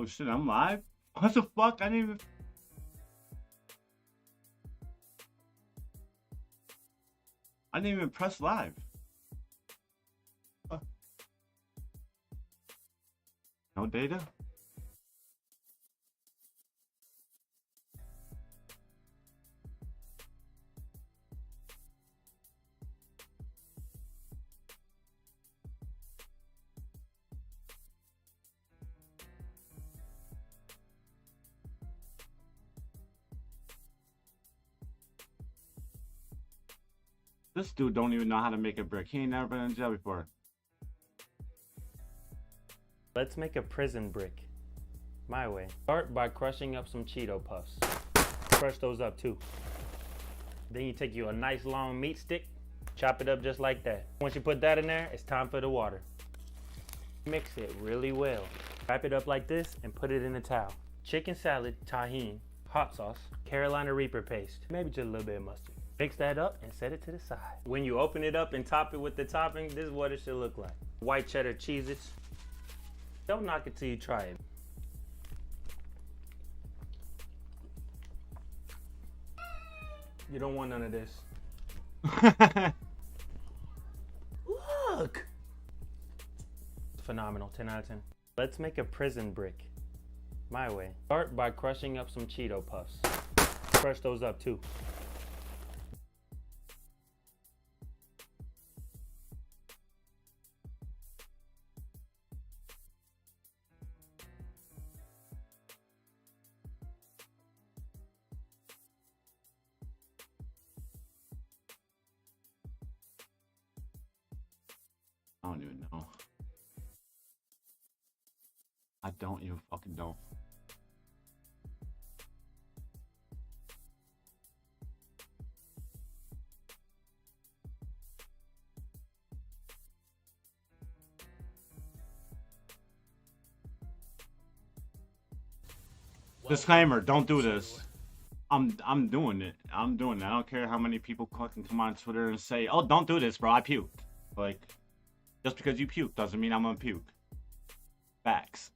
Oh shit, I'm live? What the fuck? I didn't even press live. No data? This dude don't even know how to make a brick. He ain't never been in jail before. Let's make a prison brick. My way. Start by crushing up some Cheeto Puffs. Crush those up too. Then you take you a nice long meat stick, chop it up just like that. Once you put that in there, it's time for the water. Mix it really well. Wrap it up like this and put it in a towel. Chicken salad, tahini, hot sauce, Carolina Reaper paste, maybe just a little bit of mustard. Mix that up and set it to the side. When you open it up and top it with the topping, this is what it should look like. White cheddar Cheez-Its. Don't knock it till you try it. You don't want none of this. Look! Phenomenal, 10 out of 10. Let's make a prison brick. My way. Start by crushing up some Cheeto Puffs. Crush those up too. I don't even know. I don't even fucking know. Disclaimer, don't do this. I'm doing it. I'm doing it. I don't care how many people fucking come on Twitter and say, "Oh, don't do this, bro. I puked." Like, just because you puke doesn't mean I'm gonna puke. Facts.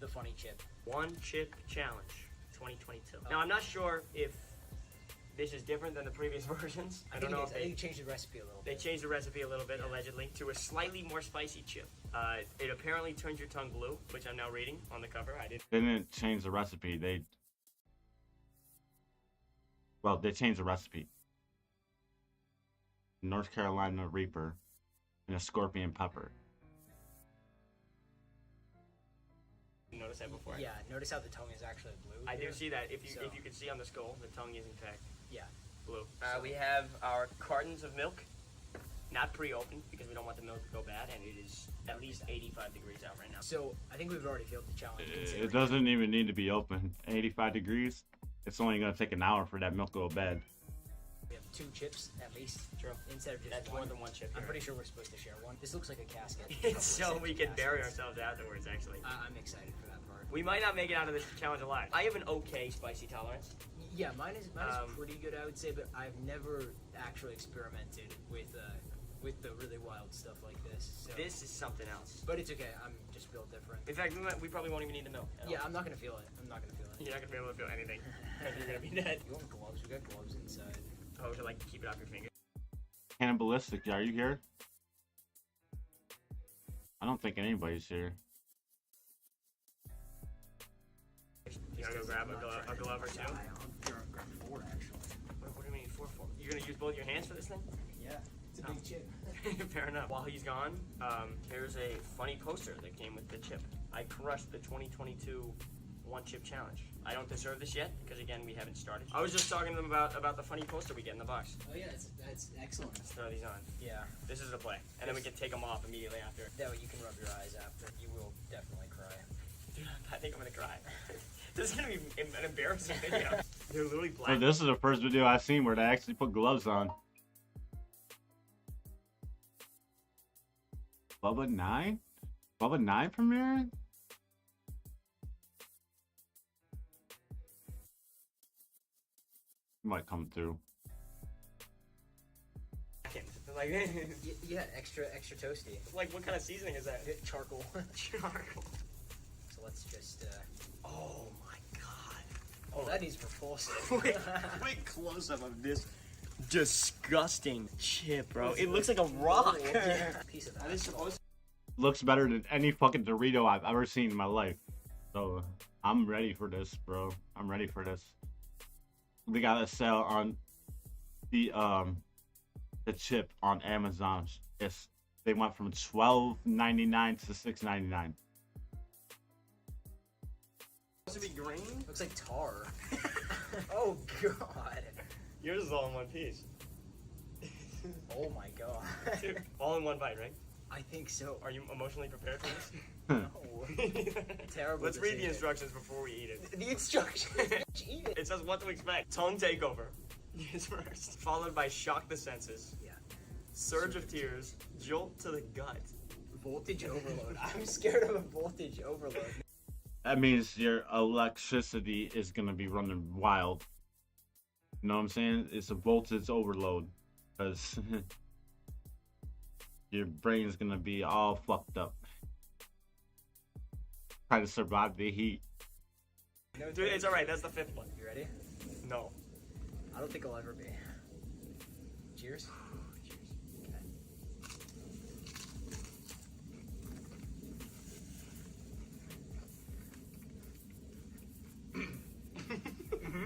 The funny chip. One chip challenge 2022. Now I'm not sure if this is different than the previous versions. I don't know if they changed the recipe a little they bit. changed the recipe a little bit, allegedly, to a slightly more spicy chip. It apparently turns your tongue blue, which I'm now reading on the cover. I didn't. They didn't change the recipe. They changed the recipe. North Carolina Reaper and a scorpion pepper. Notice that before. Yeah, notice how the tongue is actually blue. I do here. see that. If you can see on the skull, the tongue is intact. Yeah. Blue. We have our cartons of milk, not pre-opened because we don't want the milk to go bad, and it is at least 85 degrees out right now. So I think we've already failed the challenge. It doesn't even need to be open. 85 degrees. It's only gonna take an hour for that milk to go bad. We have 2 chips at least. True. Instead of just That's one. more than one chip. I'm here. pretty sure we're supposed to share one. This looks like a casket. It's so we can bury caskets. ourselves afterwards. Actually, I'm excited for that part. we might not make it out of this challenge alive. I have an okay spicy tolerance. Yeah, mine is pretty good, I would say, but I've never actually experimented with the really wild stuff like this. So. This is something else. But it's okay. I'm just built different. In fact, we probably won't even need the milk. at all. Yeah, I'm not gonna feel it. I'm not gonna feel it. You're not gonna be able to feel anything. You're gonna be dead. You want gloves? We got gloves inside. Oh, to like keep it off your finger. Cannibalistic, are you here? I don't think anybody's here. You gotta go grab a glove or two. Grab 4 actually. What do you mean 4? You're gonna use both your hands for this thing? Yeah, it's a big chip. Fair enough. While he's gone, here's a funny poster that came with the chip. I crushed the 2022 one chip challenge. I don't deserve this yet because again we haven't started. I was just talking to them about the funny poster we get in the box. Oh yeah, that's excellent. Let's throw these on. Yeah. This is the play, and then we can take them off immediately after. That way you can rub your eyes after. You will definitely cry. Dude, I think I'm gonna cry. This is gonna be an embarrassing video. They're literally black. So this is the first video I've seen where they actually put gloves on. Bubba 9? Bubba 9 premiering? Might come through. They're Like, Yeah, extra toasty. like what kind of seasoning is that? Charcoal. Charcoal. So let's just. Oh my god. Oh, that needs repulsive. Quick close up of this disgusting chip, bro. It looks like a rock. Piece of Are that. they supposed Looks better than any fucking Dorito I've ever seen in my life. So I'm ready for this, bro. I'm ready for this. They got a sale on the chip on Amazon. They went from $12.99 to $6.99. to be green? Looks like tar. Oh god. Yours is all in one piece. Oh my god. Dude, all in one bite, right? I think so. Are you emotionally prepared for this? No. Terrible. Let's read the decision. instructions before we eat it. The instructions. Eat it. It says what to expect. Tongue takeover is first, followed by shock the senses, Yeah. surge of tears, jolt to the gut. Voltage overload. I'm scared of a voltage overload. That means your electricity is gonna be running wild. You know what I'm saying? It's a voltage overload. Because your brain's gonna be all fucked up. Try to survive the heat. No, Dude, it's alright, that's the fifth one. You ready? No. I don't think I'll ever be. Cheers. Cheers.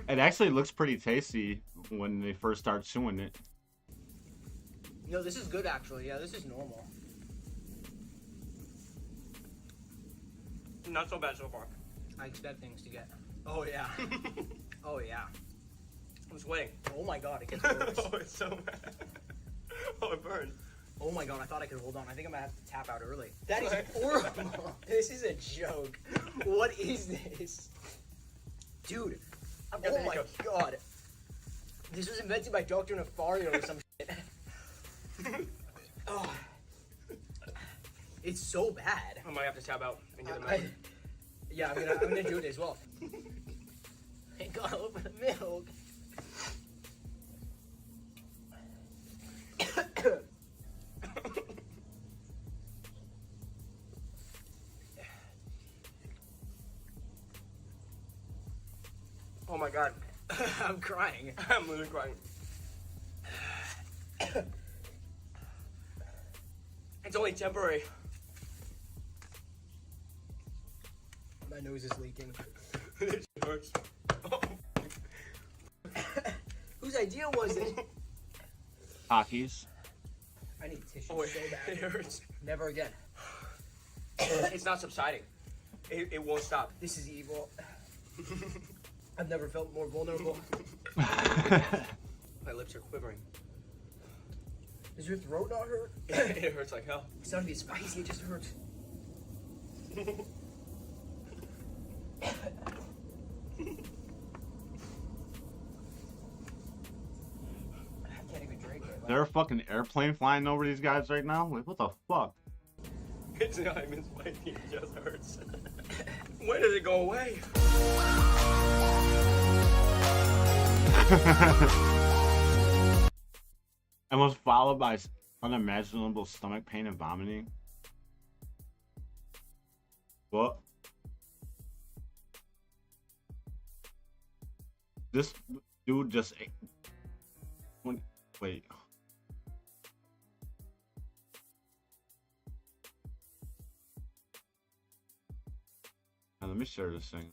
It actually looks pretty tasty when they first start chewing it. No, this is good actually. Yeah, this is normal. Not so bad so far. I expect things to get. Oh yeah. Oh yeah. I'm sweating. Oh my god, it gets worse. Oh, it's so bad. Oh, it burned. Oh my god, I thought I could hold on. I think I'm gonna have to tap out early. That is horrible. This is a joke. What is this? Dude. I've got the Oh my hiccups. god. This was invented by Dr. Nefario or some shit. Oh. It's so bad. I might have to tap out and get a I- milk. yeah, I'm gonna do it as well. Thank God, open the milk. Oh my god. I'm crying. I'm literally crying. It's only temporary. My nose is leaking. It hurts. Whose idea was it? Takis. I need tissue Oh, so it bad. hurts. Never again. It's not subsiding. It won't stop. This is evil. I've never felt more vulnerable. My lips are quivering. Does your throat not hurt? It hurts like hell. It's not even spicy, it just hurts. I can't even drink it. There a fucking airplane flying over these guys right now? Like, what the fuck? It's not even spicy, it just hurts. When does it go away? And was followed by unimaginable stomach pain and vomiting. What? This dude just ate. Wait. Now, let me share this thing.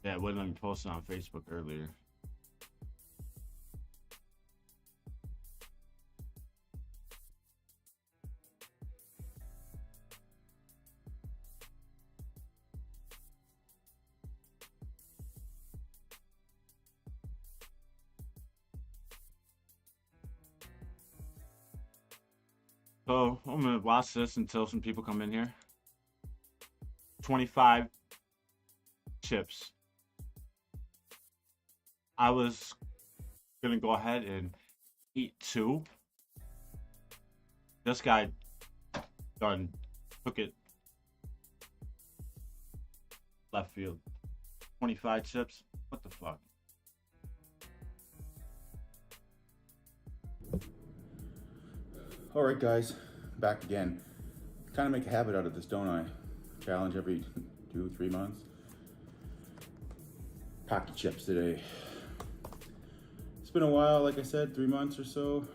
Yeah, it wasn't posted on Facebook earlier. So I'm gonna watch this until some people come in here. 25 chips. I was gonna go ahead and eat 2. This guy done took it left field. 25 chips. What the fuck? All right, guys, back again. Kind of make a habit out of this, don't I? Challenge every 2-3 months. Pack of chips today. It's been a while, like I said, 3 months or so.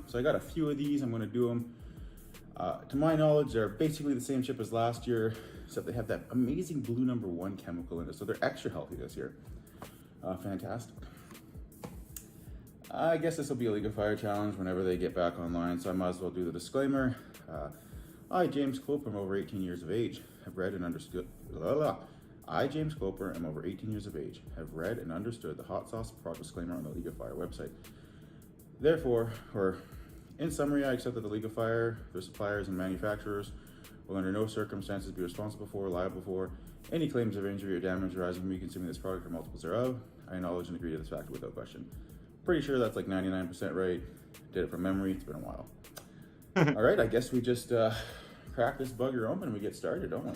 So I got a few of these. I'm going to do them. To my knowledge, they're basically the same chip as last year, except they have that amazing blue #1 chemical in it. So they're extra healthy this year. Fantastic. I guess this will be a League of Fire challenge whenever they get back online, so I might as well do the disclaimer. I, James Cloper, am over 18 years of age, have read and understood. I, James Cloper, am over 18 years of age, have read and understood the hot sauce product disclaimer on the League of Fire website. Therefore, or in summary, I accept that the League of Fire, their suppliers and manufacturers will under no circumstances be responsible for, liable for, any claims of injury or damage arising from me consuming this product or multiples thereof. I acknowledge and agree to this fact without question. Pretty sure that's like 99% right. Did it from memory. It's been a while. All right, I guess we just crack this bugger open and we get started, don't we?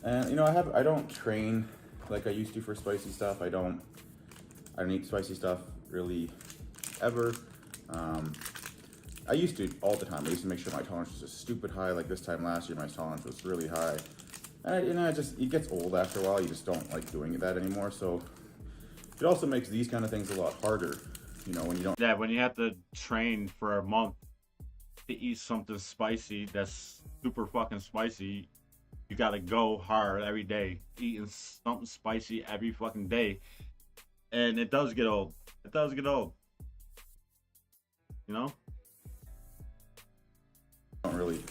And you know, I don't train like I used to for spicy stuff. I don't eat spicy stuff really ever. I used to all the time. I used to make sure my tolerance was just stupid high. Like this time last year, my tolerance was really high. And you know, it gets old after a while. You just don't like doing that anymore. So it also makes these kind of things a lot harder, you know, when you don't. Yeah, when you have to train for a month to eat something spicy that's super fucking spicy, you gotta go hard every day, eating something spicy every fucking day. And it does get old. It does get old. You know? Don't really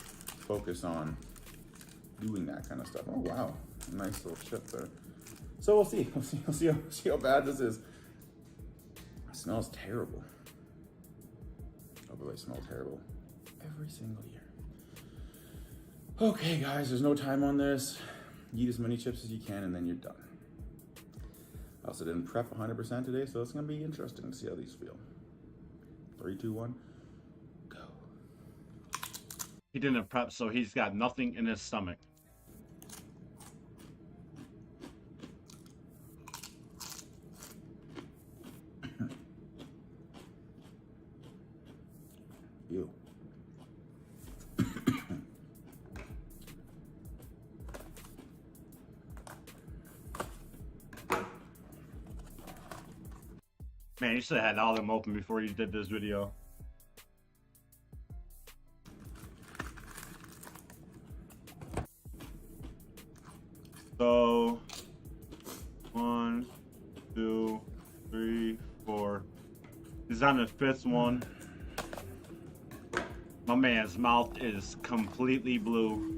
focus on doing that kind of stuff. Oh wow, nice little chip there. So we'll see how bad this is. It smells terrible. Oh boy, it smells terrible every single year. Okay guys, there's no time on this. Eat as many chips as you can and then you're done. I also didn't prep 100% today, so it's gonna be interesting to see how these feel. 3, 2, 1, go. He didn't prep, so he's got nothing in his stomach. Ew. Man, you should have had all of them open before you did this video. So, 1, 2, 3, 4. He's on the 5th one. My man's mouth is completely blue.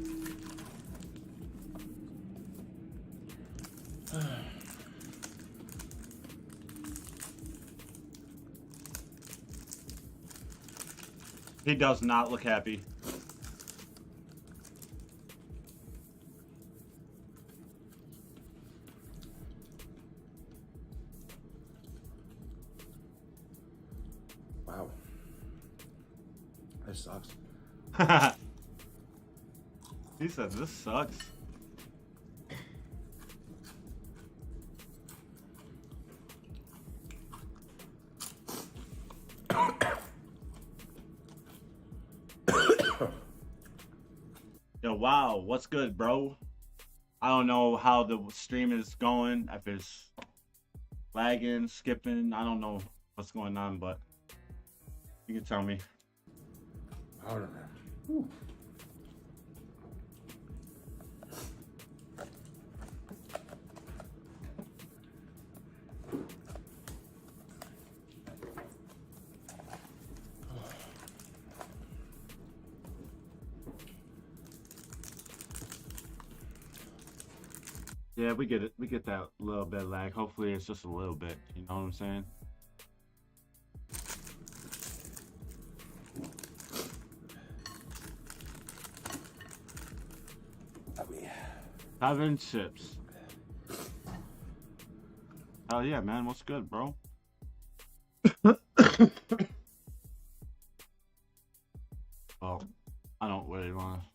He does not look happy. Wow. This sucks. He said, this sucks. Yo, wow, what's good, bro? I don't know how the stream is going, if it's lagging, skipping, I don't know what's going on, but you can tell me. I don't know. Yeah, we get it. We get that little bit of lag. Hopefully, it's just a little bit. You know what I'm saying? Having chips. Oh yeah, man. What's good, bro? Oh, I don't really want to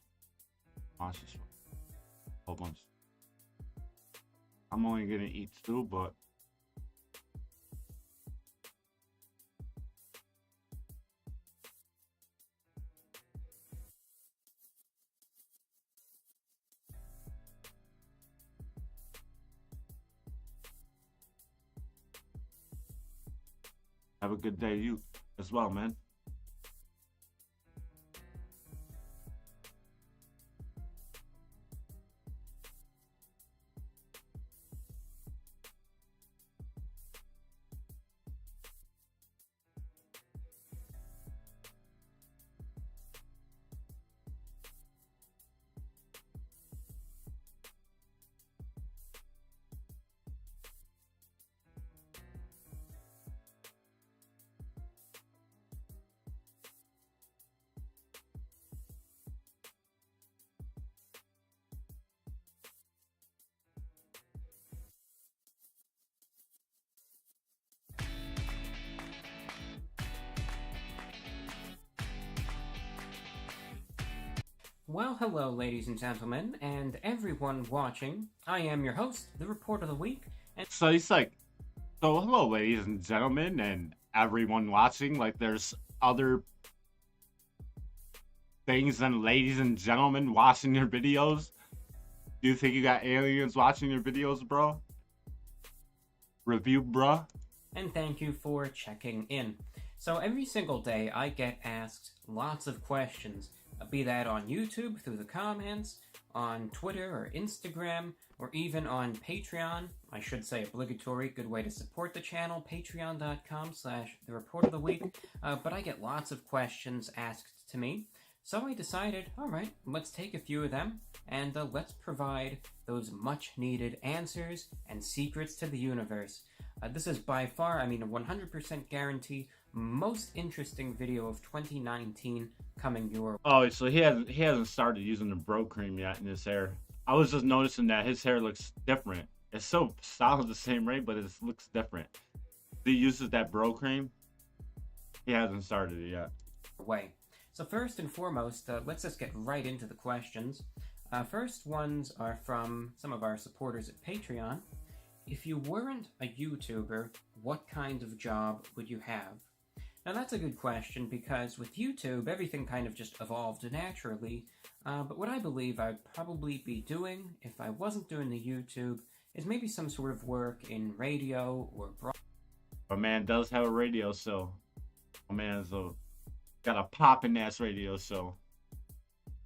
watch this one. Whole bunch. I'm only gonna eat two, but have a good day, you as well, man. Well, hello, ladies and gentlemen, and everyone watching. I am your host, the Report of the Week, and So he's like, so hello, ladies and gentlemen, and everyone watching. Like, there's other things than ladies and gentlemen watching your videos. Do you think you got aliens watching your videos, bro? Review, bro. and thank you for checking in. So every single day, I get asked lots of questions, be that on YouTube through the comments, on Twitter or Instagram, or even on Patreon. I should say obligatory, good way to support the channel, patreon.com/thereportoftheweek. But I get lots of questions asked to me, so I decided, alright, let's take a few of them, and let's provide those much-needed answers and secrets to the universe. This is by far, a 100% guarantee, most interesting video of 2019 coming your way. Oh, so he hasn't started using the bro cream yet in his hair. I was just noticing that his hair looks different. It's so styled the same way, but it looks different. He uses that bro cream. He hasn't started it yet. So first and foremost, let's just get right into the questions. First ones are from some of our supporters at Patreon. If you weren't a YouTuber, what kind of job would you have? Now that's a good question because with YouTube, everything kind of just evolved naturally. But what I believe I'd probably be doing if I wasn't doing the YouTube is maybe some sort of work in radio or My man does have a radio show. My man's got a poppin' ass radio show.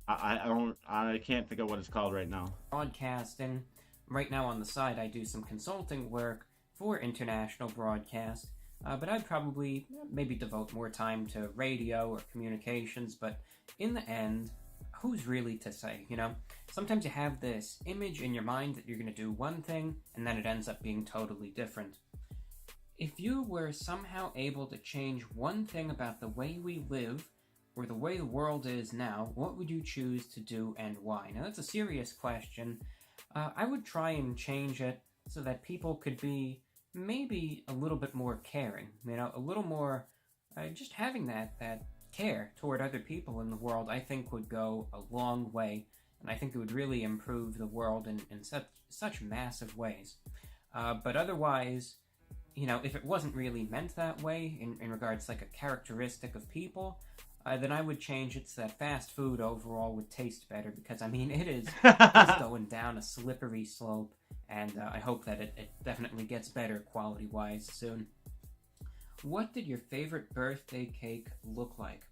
I can't think of what it's called right now. broadcasting. Right now on the side, I do some consulting work for international broadcast. But I'd probably maybe devote more time to radio or communications, but in the end, who's really to say, Sometimes you have this image in your mind that you're going to do one thing, and then it ends up being totally different. If you were somehow able to change one thing about the way we live, or the way the world is now, what would you choose to do and why? Now that's a serious question. I would try and change it so that people could be maybe a little bit more caring, a little more, just having that care toward other people in the world, I think would go a long way, and I think it would really improve the world in such massive ways. But otherwise, if it wasn't really meant that way, in regards to like a characteristic of people, then I would change it so that fast food overall would taste better, because it is it's going down a slippery slope. And I hope that it definitely gets better quality-wise soon. What did your favorite birthday cake look like?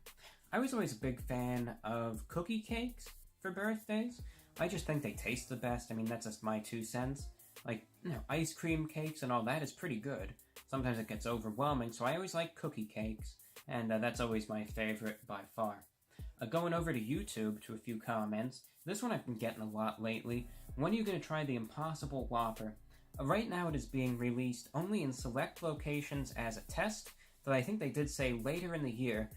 I was always a big fan of cookie cakes for birthdays. I just think they taste the best. That's just my 2 cents. Like, ice cream cakes and all that is pretty good. Sometimes it gets overwhelming, so I always like cookie cakes. And that's always my favorite by far. Going over to YouTube to a few comments. This one I've been getting a lot lately. when are you going to try the Impossible Whopper? Right now it is being released only in select locations as a test, but I think they did say later in the year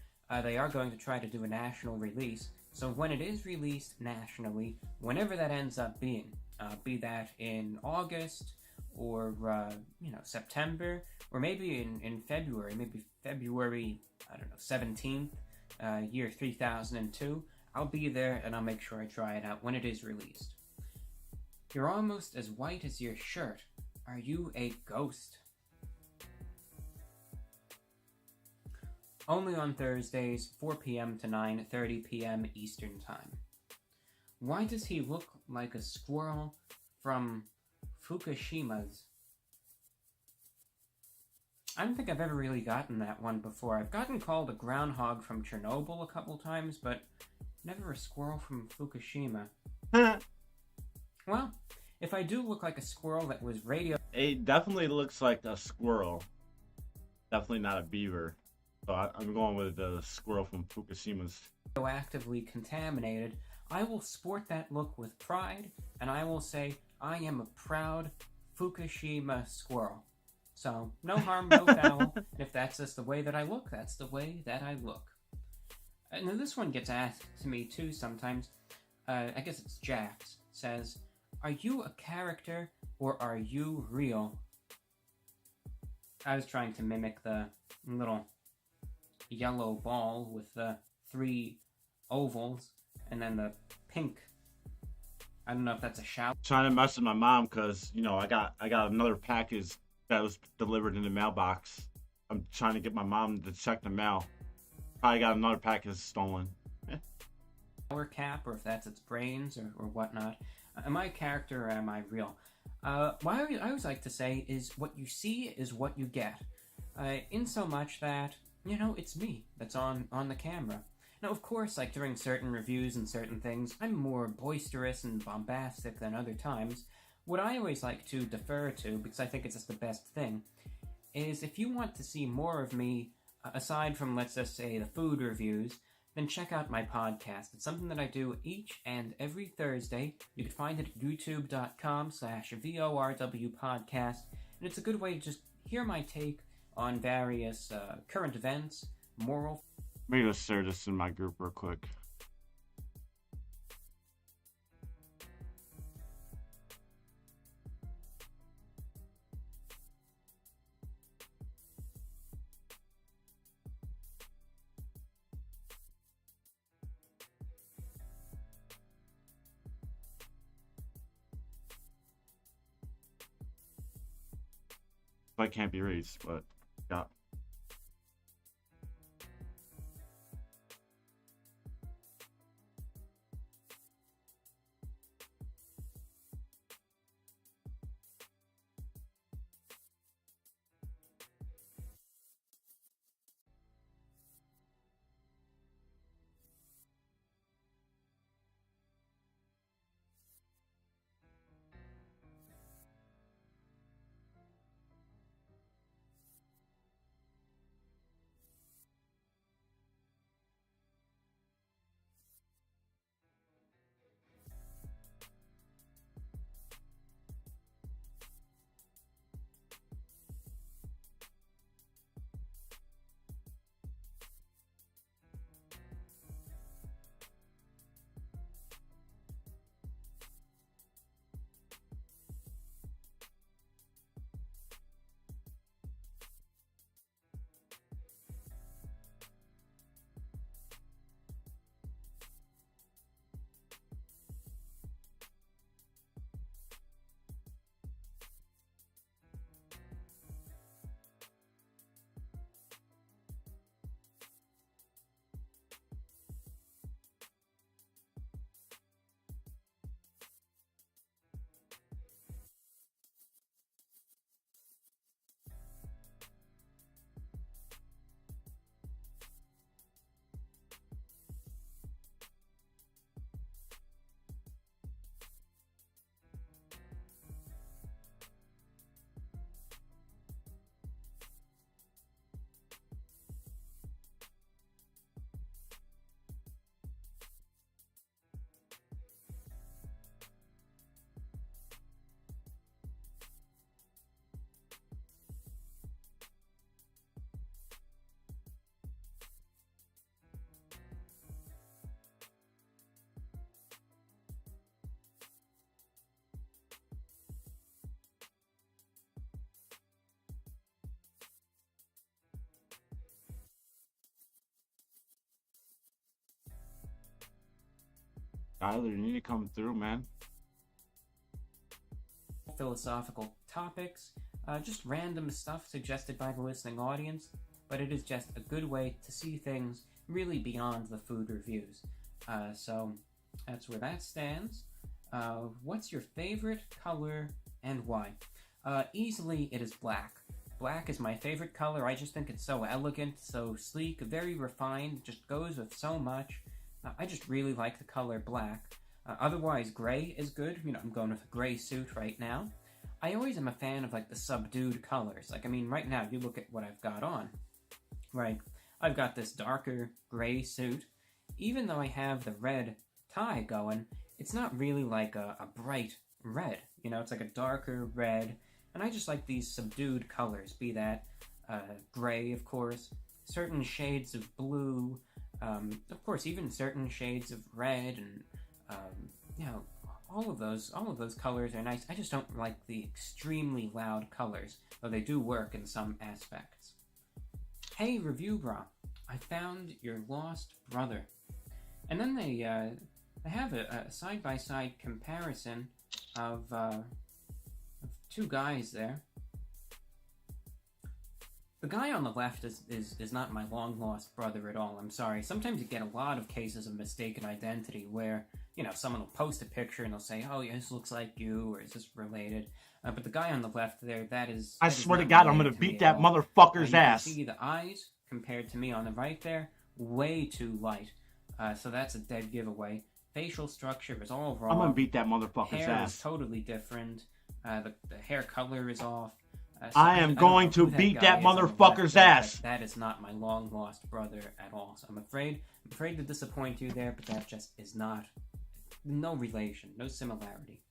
they are going to try to do a national release. So when it is released nationally, whenever that ends up being, be that in August or September, or maybe in February, maybe February, I don't know, 17th, year 3002, I'll be there and I'll make sure I try it out when it is released. You're almost as white as your shirt. Are you a ghost? Only on Thursdays, 4 p.m. to 9:30 p.m. Eastern Time. Why does he look like a squirrel from Fukushima's? I don't think I've ever really gotten that one before. I've gotten called a groundhog from Chernobyl a couple times, but never a squirrel from Fukushima. Well, if I do look like a squirrel that was It definitely looks like a squirrel. Definitely not a beaver. So I'm going with the squirrel from Fukushima's. radioactively contaminated, I will sport that look with pride, and I will say, I am a proud Fukushima squirrel. So, no harm, no foul, and if that's just the way that I look, that's the way that I look. Now this one gets asked to me too sometimes. I guess it's Jax. Says, are you a character or are you real? I was trying to mimic the little yellow ball with the 3 ovals and then the pink. I don't know if that's a shout. Trying to mess with my mom because, I got another package that was delivered in the mailbox. I'm trying to get my mom to check the mail. Probably got another package stolen. Or cap, or if that's its brains or whatnot. Am I a character or am I real? What I always like to say is what you see is what you get. In so much that, it's me that's on the camera. Now, of course, like during certain reviews and certain things, I'm more boisterous and bombastic than other times. What I always like to defer to, because I think it's just the best thing, is if you want to see more of me, aside from, let's just say, the food reviews, then check out my podcast. It's something that I do each and every Thursday. You can find it at youtube.com/VORW podcast, and it's a good way to just hear my take on various current events, moral... Let me just share this in my group real quick. I can't be reached, but yeah. Tyler, you need to come through, man. Philosophical topics, just random stuff suggested by the listening audience, but it is just a good way to see things really beyond the food reviews. So that's where that stands. What's your favorite color and why? Easily it is black. Black is my favorite color. I just think it's so elegant, so sleek, very refined, just goes with so much. I just really like the color black. Otherwise, gray is good. You know, I'm going with a gray suit right now. I always am a fan of, like, the subdued colors. Like, I mean, right now, you look at what I've got on. Right? I've got this darker gray suit. Even though I have the red tie going, it's not really like a bright red. You know, it's like a darker red. And I just like these subdued colors, be that gray, of course, certain shades of blue, of course, even certain shades of red, and you know, all of those colors are nice. I just don't like the extremely loud colors, though they do work in some aspects. Hey, Review Bra, I found your lost brother. And then they have a side-by-side comparison of two guys there. The guy on the left is not my long-lost brother at all, I'm sorry. Sometimes you get a lot of cases of mistaken identity where, you know, someone will post a picture and they'll say, oh, yeah, this looks like you, or is this related? But the guy on the left there, I swear to God, I'm gonna beat that motherfucker's ass. You can see the eyes, compared to me on the right there, way too light. So that's a dead giveaway. Facial structure is all wrong. I'm gonna beat that motherfucker's hair ass. is totally different. The hair color is off. So I am going to beat that motherfucker's ass. That is not my long lost brother at all. So I'm afraid to disappoint you there, but that just is not, no relation, no similarity.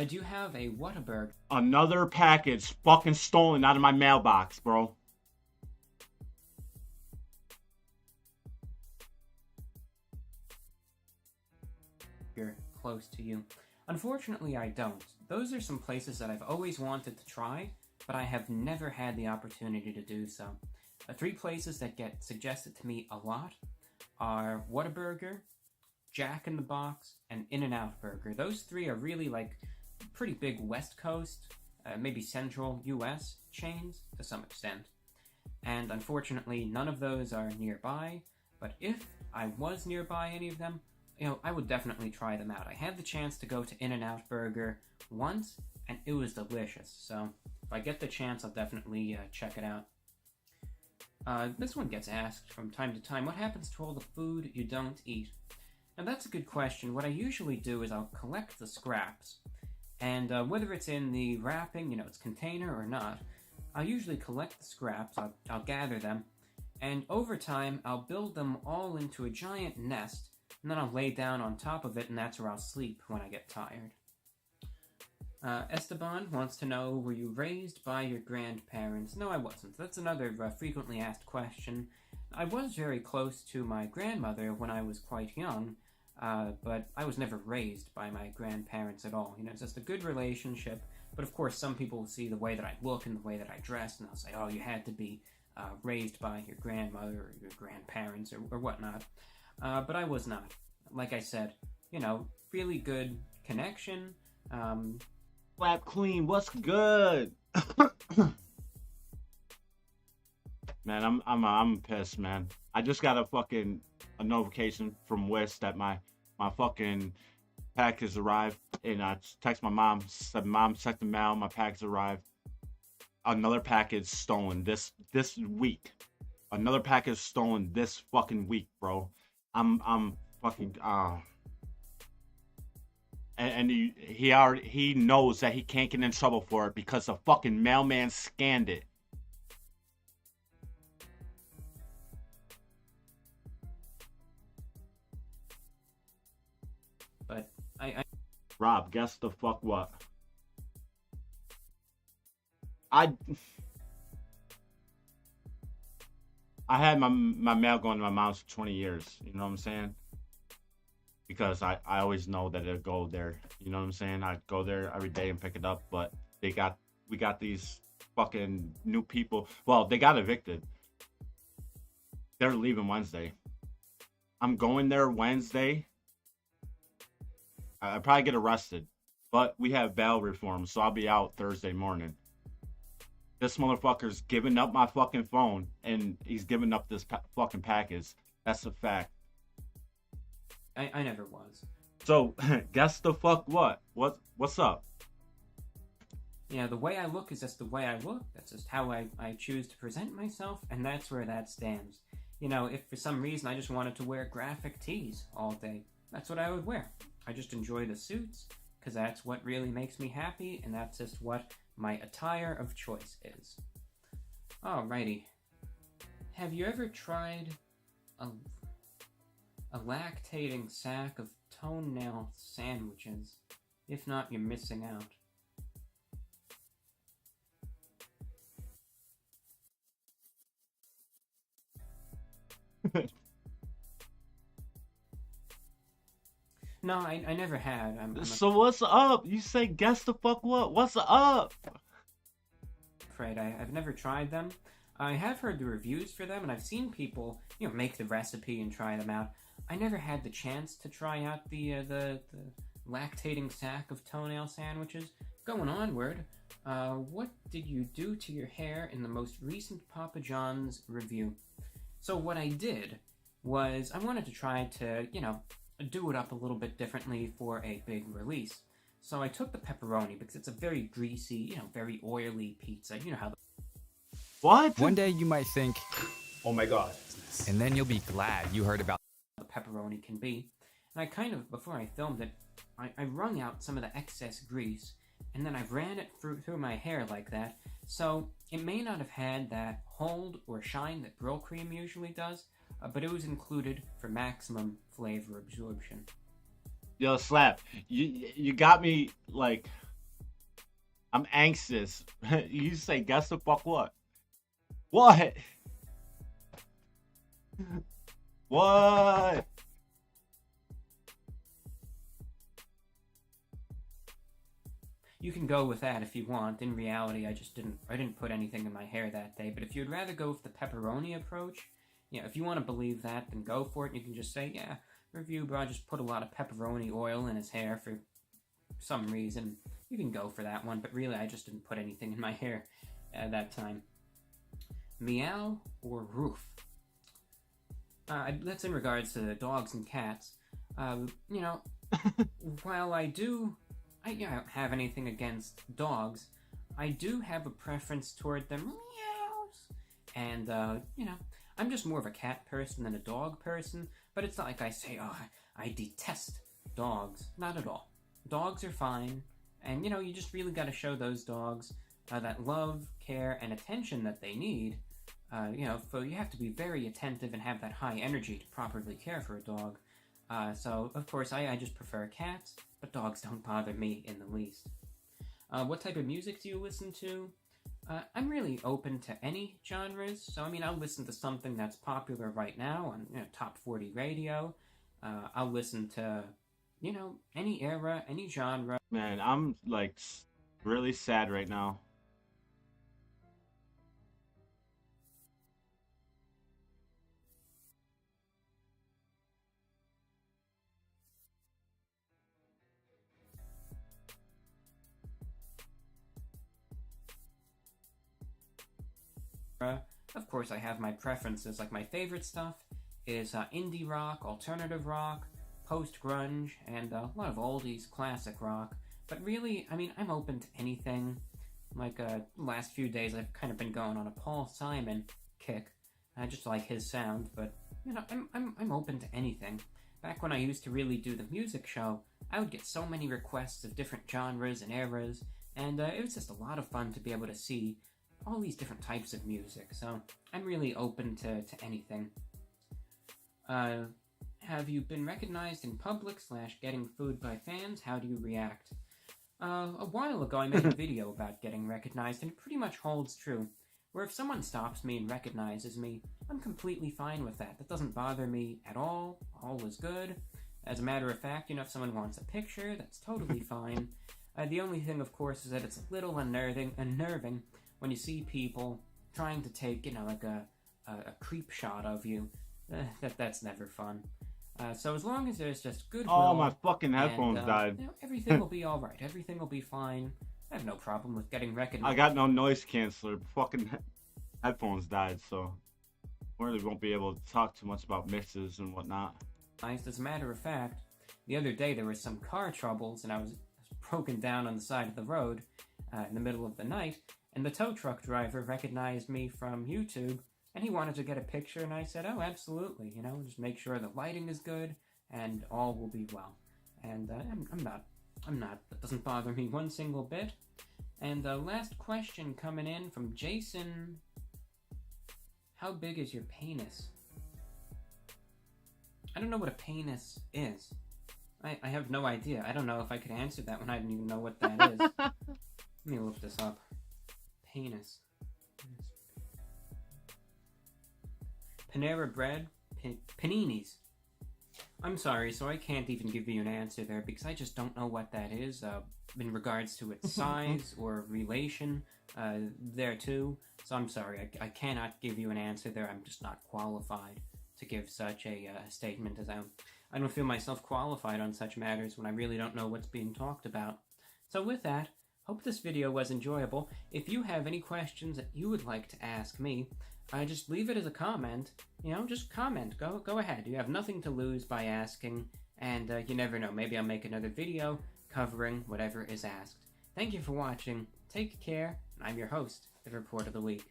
Do you have a Whataburger? Another package fucking stolen out of my mailbox, bro. Close to you. Unfortunately, I don't. Those are some places that I've always wanted to try, but I have never had the opportunity to do so. The three places that get suggested to me a lot are Whataburger, Jack in the Box, and In-N-Out Burger. Those three are really like pretty big West Coast, maybe Central US chains to some extent. And unfortunately, none of those are nearby, but if I was nearby any of them, you know, I would definitely try them out. I had the chance to go to In-N-Out Burger once, and it was delicious. So if I get the chance, I'll definitely check it out. This one gets asked from time to time, what happens to all the food you don't eat? Now that's a good question. What I usually do is I'll collect the scraps, and whether it's in the wrapping, you know, its container or not, I'll usually collect the scraps, I'll gather them, and over time, I'll build them all into a giant nest, and then I'll lay down on top of it, and that's where I'll sleep when I get tired. Esteban wants to know, were you raised by your grandparents? No, I wasn't. That's another frequently asked question. I was very close to my grandmother when I was quite young, but I was never raised by my grandparents at all. You know, it's just a good relationship, but of course some people will see the way that I look and the way that I dress, and they'll say, oh, you had to be raised by your grandmother or your grandparents or whatnot. But I was not. Like I said, you know, really good connection. Slap Clean, what's good? Man, I'm pissed, man. I just got a notification from West that my fucking package arrived, and I text my mom, said, Mom, check the mail, my package arrived. Another package stolen this week. Another package stolen this fucking week, bro. I'm fucking and he knows that he can't get in trouble for it because the fucking mailman scanned it. But I Rob, guess the fuck what? I had my mail going to my mom's for 20 years, you know what I'm saying? Because I always know that it'll go there, you know what I'm saying? I'd go there every day and pick it up, but we got these fucking new people. Well, they got evicted. They're leaving Wednesday. I'm going there Wednesday I probably get arrested. But we have bail reform, so I'll be out Thursday morning. This motherfucker's giving up my fucking phone, and he's giving up this fucking package. That's a fact. I never was. So, guess the fuck what? What's up? You know, the way I look is just the way I look. That's just how I choose to present myself, and that's where that stands. You know, if for some reason I just wanted to wear graphic tees all day, that's what I would wear. I just enjoy the suits, because that's what really makes me happy, and that's just what my attire of choice is. Alrighty. Have you ever tried a lactating sack of toenail sandwiches? If not, you're missing out. No, I never had. So what's up? You say guess the fuck what? What's up? Afraid I've never tried them. I have heard the reviews for them, and I've seen people, you know, make the recipe and try them out. I never had the chance to try out the lactating sack of toenail sandwiches. Going onward, what did you do to your hair in the most recent Papa John's review? So what I did was I wanted to try to, you know, do it up a little bit differently for a big release. So I took the pepperoni because it's a very greasy, you know, very oily pizza. You know how What? One day you might think, oh my god. and then you'll be glad you heard about the pepperoni can be. And I kind of, before I filmed it, I wrung out some of the excess grease, and then I ran it through my hair like that. So it may not have had that hold or shine that Brill Cream usually does, but it was included for maximum flavor absorption. Yo, Slap, you got me, like, I'm anxious. You say guess the fuck what? What? What? You can go with that if you want. In reality, I didn't put anything in my hair that day. But if you'd rather go with the pepperoni approach, you know, if you want to believe that, then go for it. You can just say, yeah, review bro just put a lot of pepperoni oil in his hair for some reason. You can go for that one. But really, I just didn't put anything in my hair at that time. Meow or roof? That's in regards to dogs and cats. You know, while I don't have anything against dogs, I do have a preference toward their meows. And, you know, I'm just more of a cat person than a dog person, but it's not like I say, oh, I detest dogs. Not at all. Dogs are fine, and, you know, you just really gotta show those dogs that love, care, and attention that they need. You know, you have to be very attentive and have that high energy to properly care for a dog. So, of course, I just prefer cats, but dogs don't bother me in the least. What type of music do you listen to? I'm really open to any genres, so I mean, I'll listen to something that's popular right now on, you know, Top 40 radio. I'll listen to, you know, any era, any genre. Man, I'm, like, really sad right now. Of course, I have my preferences. Like, my favorite stuff is indie rock, alternative rock, post-grunge, and a lot of oldies, classic rock. But really, I mean, I'm open to anything. Like, last few days, I've kind of been going on a Paul Simon kick. I just like his sound, but, you know, I'm open to anything. Back when I used to really do the music show, I would get so many requests of different genres and eras, and it was just a lot of fun to be able to see all these different types of music, so I'm really open to anything. Have you been recognized in public / getting food by fans? How do you react? A while ago I made a video about getting recognized, and it pretty much holds true. Where if someone stops me and recognizes me, I'm completely fine with that. That doesn't bother me at all. All is good. As a matter of fact, you know, if someone wants a picture, that's totally fine. The only thing, of course, is that it's a little unnerving when you see people trying to take, you know, like a creep shot of you. That's never fun. So as long as there's just goodwill... Oh, my fucking headphones died. You know, everything will be alright. Everything will be fine. I have no problem with getting recognized. I got no noise canceller. Fucking headphones died, so really won't be able to talk too much about mixes and whatnot. As a matter of fact, the other day there was some car troubles and I was broken down on the side of the road in the middle of the night, and the tow truck driver recognized me from YouTube and he wanted to get a picture, and I said, oh, absolutely, you know, just make sure the lighting is good and all will be well. And I'm not, that doesn't bother me one single bit. And the last question coming in from Jason: how big is your penis? I don't know what a penis is. I have no idea. I don't know if I could answer that when I didn't even know what that is. Let me look this up. Penis. Panera Bread? Paninis. I'm sorry, so I can't even give you an answer there because I just don't know what that is in regards to its size or relation there too. So I'm sorry, I cannot give you an answer there. I'm just not qualified to give such a statement, as I don't feel myself qualified on such matters when I really don't know what's being talked about. So with that, hope this video was enjoyable. If you have any questions that you would like to ask me, just leave it as a comment. You know, just comment. Go ahead. You have nothing to lose by asking, and you never know. Maybe I'll make another video covering whatever is asked. Thank you for watching. Take care, and I'm your host, the Report of the Week.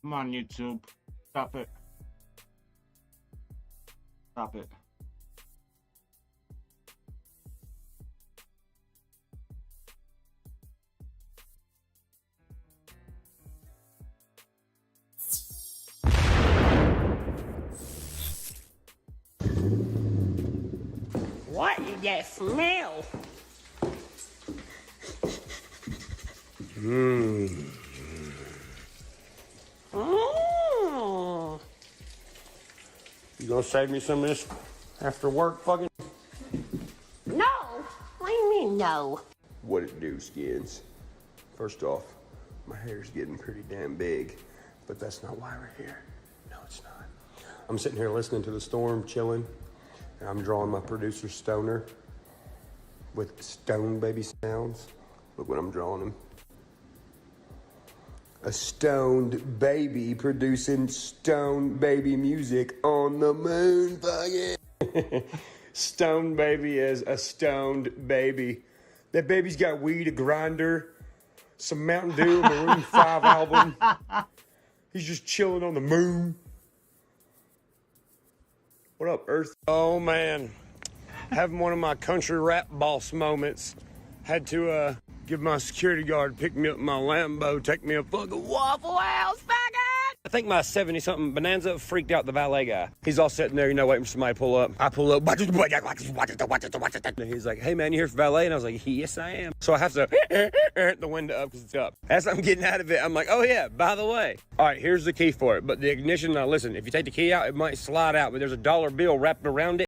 Come on, YouTube. Stop it. Stop it. What is that smell? You gonna save me some of this after work, fucking? No. What do you mean, no? What it do, Skids? First off, my hair's getting pretty damn big, but that's not why we're here. No, it's not. I'm sitting here listening to the storm, chilling, and I'm drawing my producer Stoner with stone baby sounds. Look what I'm drawing him. A stoned baby producing stone baby music on the moon, fucking. Stone baby is a stoned baby. That baby's got weed, a grinder, some Mountain Dew, Maroon 5 album. He's just chilling on the moon. What up, Earth? Oh, man. Having one of my country rap boss moments. Had to, give my security guard pick me up in my Lambo, take me a fucking Waffle House, faggot! I think my 70-something Bonanza freaked out the valet guy. He's all sitting there, you know, waiting for somebody to pull up. I pull up. And he's like, hey, man, you here for valet? And I was like, yes, I am. So I have to the window up because it's up. As I'm getting out of it, I'm like, oh, yeah, by the way. All right, here's the key for it. But the ignition, now listen, if you take the key out, it might slide out, but there's a dollar bill wrapped around it.